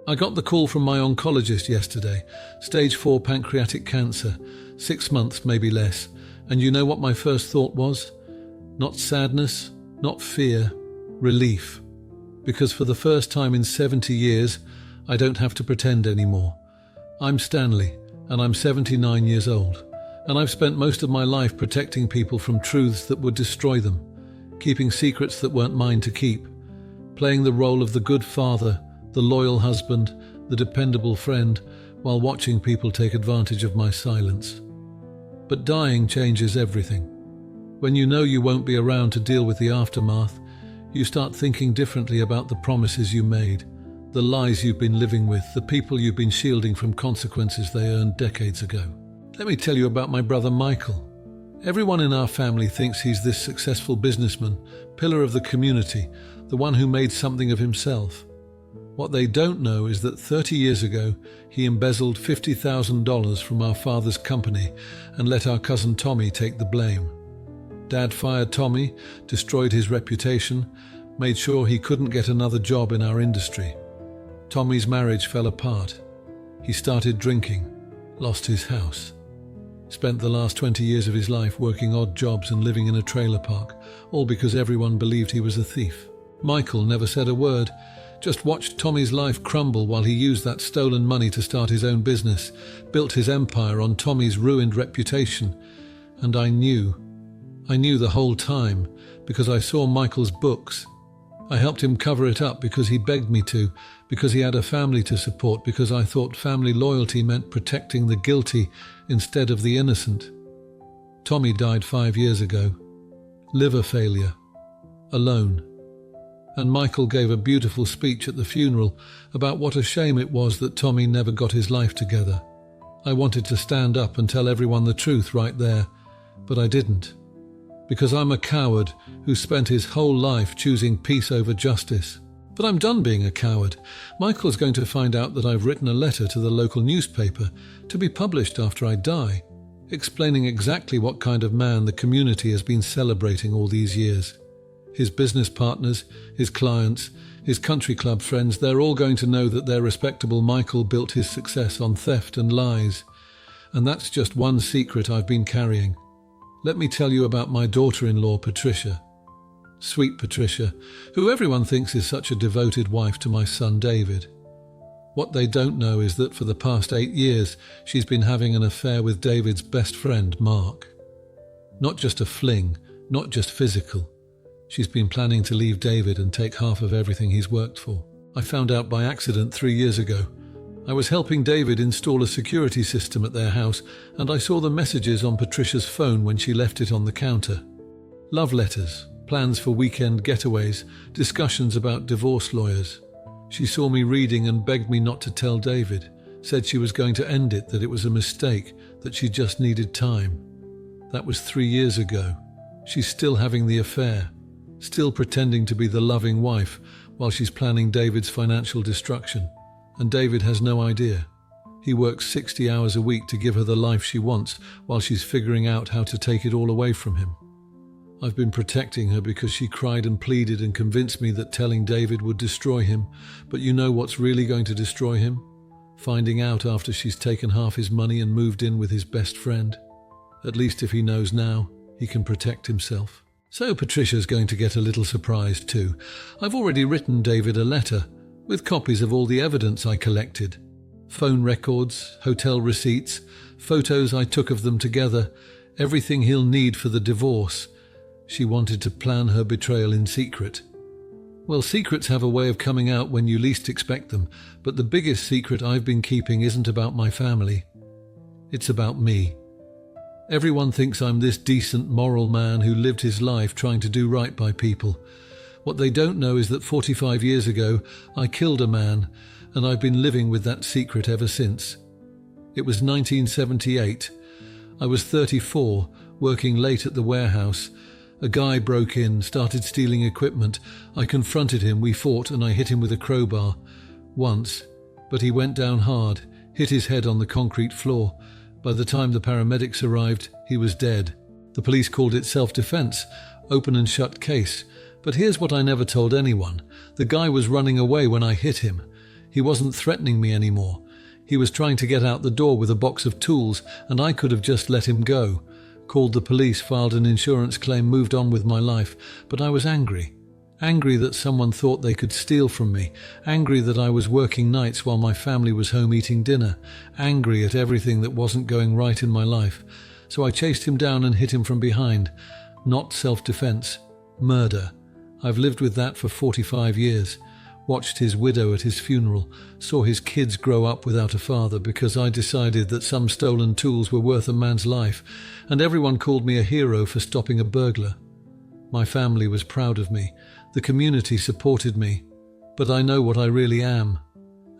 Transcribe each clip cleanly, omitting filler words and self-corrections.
I got the call from my oncologist yesterday. Stage 4 pancreatic cancer, 6 months, maybe less. And you know what my first thought was? Not sadness, not fear, relief. Because for the first time in 70 years, I don't have to pretend anymore. I'm Stanley, and I'm 79 years old. And I've spent most of my life protecting people from truths that would destroy them, keeping secrets that weren't mine to keep, playing the role of the good father, the loyal husband, the dependable friend, while watching people take advantage of my silence. But dying changes everything. When you know you won't be around to deal with the aftermath, you start thinking differently about the promises you made, the lies you've been living with, the people you've been shielding from consequences they earned decades ago. Let me tell you about my brother Michael. Everyone in our family thinks he's this successful businessman, pillar of the community, the one who made something of himself. What they don't know is that 30 years ago, he embezzled $50,000 from our father's company and let our cousin Tommy take the blame. Dad fired Tommy, destroyed his reputation, made sure he couldn't get another job in our industry. Tommy's marriage fell apart. He started drinking, lost his house. Spent the last 20 years of his life working odd jobs and living in a trailer park, all because everyone believed he was a thief. Michael never said a word, just watched Tommy's life crumble while he used that stolen money to start his own business, built his empire on Tommy's ruined reputation. And I knew the whole time, because I saw Michael's books. I helped him cover it up because he begged me to, because he had a family to support, because I thought family loyalty meant protecting the guilty instead of the innocent. Tommy died 5 years ago. Liver failure. Alone. And Michael gave a beautiful speech at the funeral about what a shame it was that Tommy never got his life together. I wanted to stand up and tell everyone the truth right there, but I didn't. Because I'm a coward who spent his whole life choosing peace over justice. But I'm done being a coward. Michael's going to find out that I've written a letter to the local newspaper to be published after I die, explaining exactly what kind of man the community has been celebrating all these years. His business partners, his clients, his country club friends, they're all going to know that their respectable Michael built his success on theft and lies. And that's just one secret I've been carrying. Let me tell you about my daughter-in-law, Patricia. Sweet Patricia, who everyone thinks is such a devoted wife to my son David. What they don't know is that for the past 8 years, she's been having an affair with David's best friend, Mark. Not just a fling, not just physical. She's been planning to leave David and take half of everything he's worked for. I found out by accident 3 years ago. I was helping David install a security system at their house, and I saw the messages on Patricia's phone when she left it on the counter. Love letters, plans for weekend getaways, discussions about divorce lawyers. She saw me reading and begged me not to tell David, said she was going to end it, that it was a mistake, that she just needed time. That was 3 years ago. She's still having the affair, still pretending to be the loving wife while she's planning David's financial destruction. And David has no idea. He works 60 hours a week to give her the life she wants while she's figuring out how to take it all away from him. I've been protecting her because she cried and pleaded and convinced me that telling David would destroy him. But you know what's really going to destroy him? Finding out after she's taken half his money and moved in with his best friend. At least if he knows now, he can protect himself. So Patricia's going to get a little surprised too. I've already written David a letter with copies of all the evidence I collected. Phone records, hotel receipts, photos I took of them together, everything he'll need for the divorce. She wanted to plan her betrayal in secret. Well, secrets have a way of coming out when you least expect them, but the biggest secret I've been keeping isn't about my family. It's about me. Everyone thinks I'm this decent, moral man who lived his life trying to do right by people. What they don't know is that 45 years ago, I killed a man, and I've been living with that secret ever since. It was 1978. I was 34, working late at the warehouse. A guy broke in, started stealing equipment. I confronted him, we fought, and I hit him with a crowbar. Once, but he went down hard, hit his head on the concrete floor. By the time the paramedics arrived, he was dead. The police called it self-defense. Open and shut case. But here's what I never told anyone. The guy was running away when I hit him. He wasn't threatening me anymore. He was trying to get out the door with a box of tools, and I could have just let him go. Called the police, filed an insurance claim, moved on with my life. But I was angry. Angry that someone thought they could steal from me. Angry that I was working nights while my family was home eating dinner. Angry at everything that wasn't going right in my life. So I chased him down and hit him from behind. Not self-defense. Murder. I've lived with that for 45 years. Watched his widow at his funeral. Saw his kids grow up without a father because I decided that some stolen tools were worth a man's life. And everyone called me a hero for stopping a burglar. My family was proud of me. The community supported me, but I know what I really am,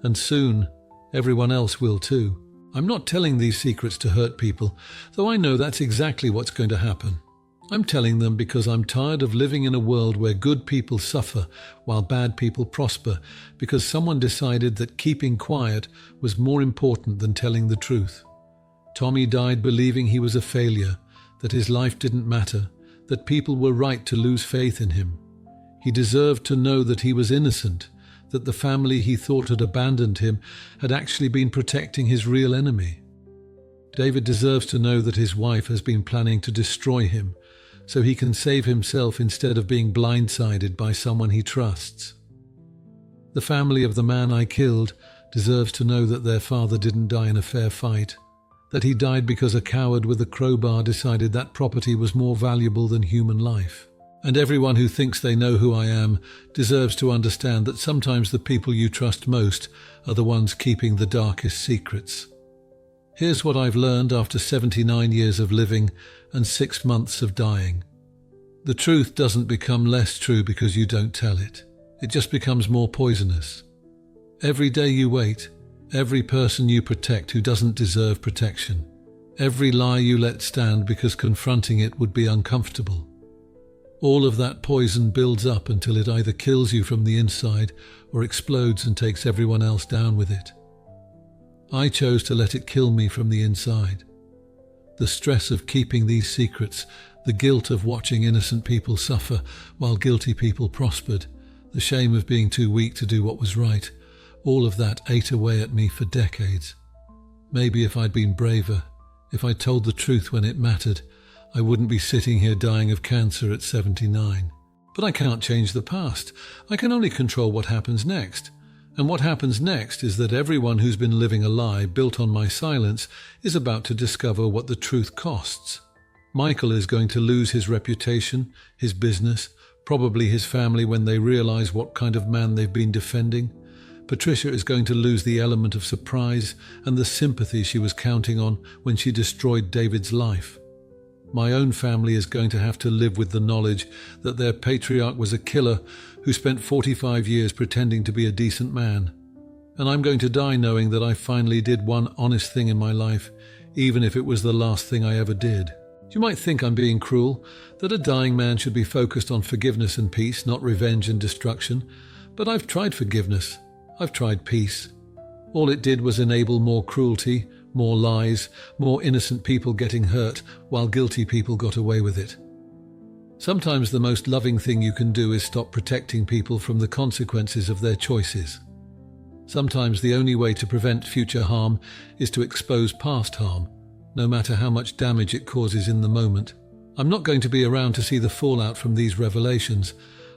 and soon everyone else will too. I'm not telling these secrets to hurt people, though I know that's exactly what's going to happen. I'm telling them because I'm tired of living in a world where good people suffer while bad people prosper, because someone decided that keeping quiet was more important than telling the truth. Tommy died believing he was a failure, that his life didn't matter, that people were right to lose faith in him. He deserved to know that he was innocent, that the family he thought had abandoned him had actually been protecting his real enemy. David deserves to know that his wife has been planning to destroy him, so he can save himself instead of being blindsided by someone he trusts. The family of the man I killed deserves to know that their father didn't die in a fair fight, that he died because a coward with a crowbar decided that property was more valuable than human life. And everyone who thinks they know who I am deserves to understand that sometimes the people you trust most are the ones keeping the darkest secrets. Here's what I've learned after 79 years of living and 6 months of dying. The truth doesn't become less true because you don't tell it. It just becomes more poisonous. Every day you wait, every person you protect who doesn't deserve protection, every lie you let stand because confronting it would be uncomfortable. All of that poison builds up until it either kills you from the inside or explodes and takes everyone else down with it. I chose to let it kill me from the inside. The stress of keeping these secrets, the guilt of watching innocent people suffer while guilty people prospered, the shame of being too weak to do what was right, all of that ate away at me for decades. Maybe if I'd been braver, if I'd told the truth when it mattered, I wouldn't be sitting here dying of cancer at 79. But I can't change the past. I can only control what happens next. And what happens next is that everyone who's been living a lie built on my silence is about to discover what the truth costs. Michael is going to lose his reputation, his business, probably his family when they realize what kind of man they've been defending. Patricia is going to lose the element of surprise and the sympathy she was counting on when she destroyed David's life. My own family is going to have to live with the knowledge that their patriarch was a killer who spent 45 years pretending to be a decent man. And I'm going to die knowing that I finally did one honest thing in my life, even if it was the last thing I ever did. You might think I'm being cruel, that a dying man should be focused on forgiveness and peace, not revenge and destruction. But I've tried forgiveness. I've tried peace. All it did was enable more cruelty, more lies, more innocent people getting hurt while guilty people got away with it. Sometimes the most loving thing you can do is stop protecting people from the consequences of their choices. Sometimes the only way to prevent future harm is to expose past harm, no matter how much damage it causes in the moment. I'm not going to be around to see the fallout from these revelations.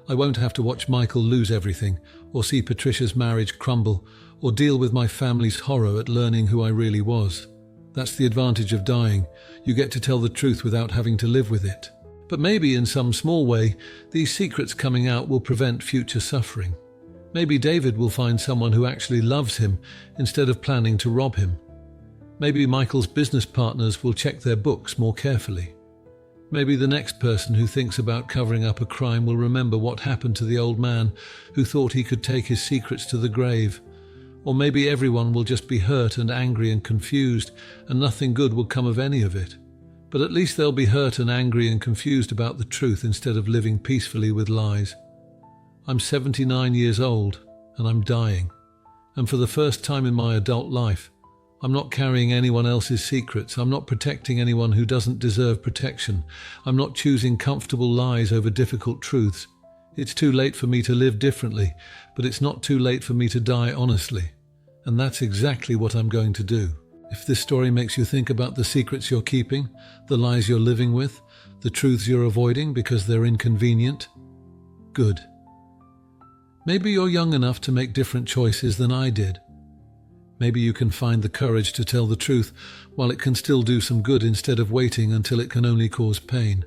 I won't have to watch Michael lose everything, or see Patricia's marriage crumble, or deal with my family's horror at learning who I really was. That's the advantage of dying. You get to tell the truth without having to live with it. But maybe in some small way, these secrets coming out will prevent future suffering. Maybe David will find someone who actually loves him instead of planning to rob him. Maybe Michael's business partners will check their books more carefully. Maybe the next person who thinks about covering up a crime will remember what happened to the old man who thought he could take his secrets to the grave. Or maybe everyone will just be hurt and angry and confused, and nothing good will come of any of it. But at least they'll be hurt and angry and confused about the truth instead of living peacefully with lies. I'm 79 years old, and I'm dying. And for the first time in my adult life, I'm not carrying anyone else's secrets. I'm not protecting anyone who doesn't deserve protection. I'm not choosing comfortable lies over difficult truths. It's too late for me to live differently, but it's not too late for me to die honestly. And that's exactly what I'm going to do. If this story makes you think about the secrets you're keeping, the lies you're living with, the truths you're avoiding because they're inconvenient, good. Maybe you're young enough to make different choices than I did. Maybe you can find the courage to tell the truth while it can still do some good instead of waiting until it can only cause pain.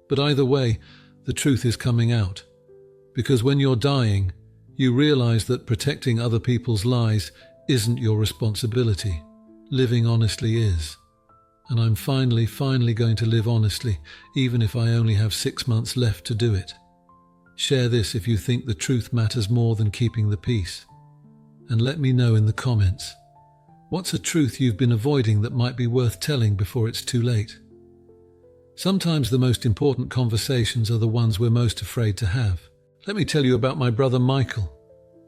But either way, the truth is coming out. Because when you're dying, you realize that protecting other people's lies isn't your responsibility. Living honestly is. And I'm finally going to live honestly, even if I only have 6 months left to do it. Share this if you think the truth matters more than keeping the peace. And let me know in the comments, what's a truth you've been avoiding that might be worth telling before it's too late? Sometimes the most important conversations are the ones we're most afraid to have. Let me tell you about my brother Michael.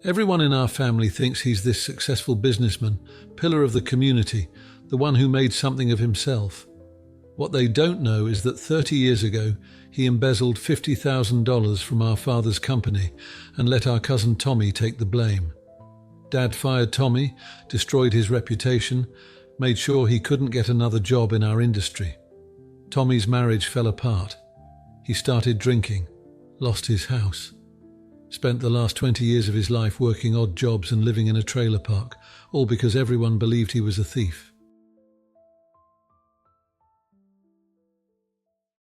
Everyone in our family thinks he's this successful businessman, pillar of the community, the one who made something of himself. What they don't know is that 30 years ago, he embezzled $50,000 from our father's company and let our cousin Tommy take the blame. Dad fired Tommy, destroyed his reputation, made sure he couldn't get another job in our industry. Tommy's marriage fell apart. He started drinking, lost his house, spent the last 20 years of his life working odd jobs and living in a trailer park, all because everyone believed he was a thief.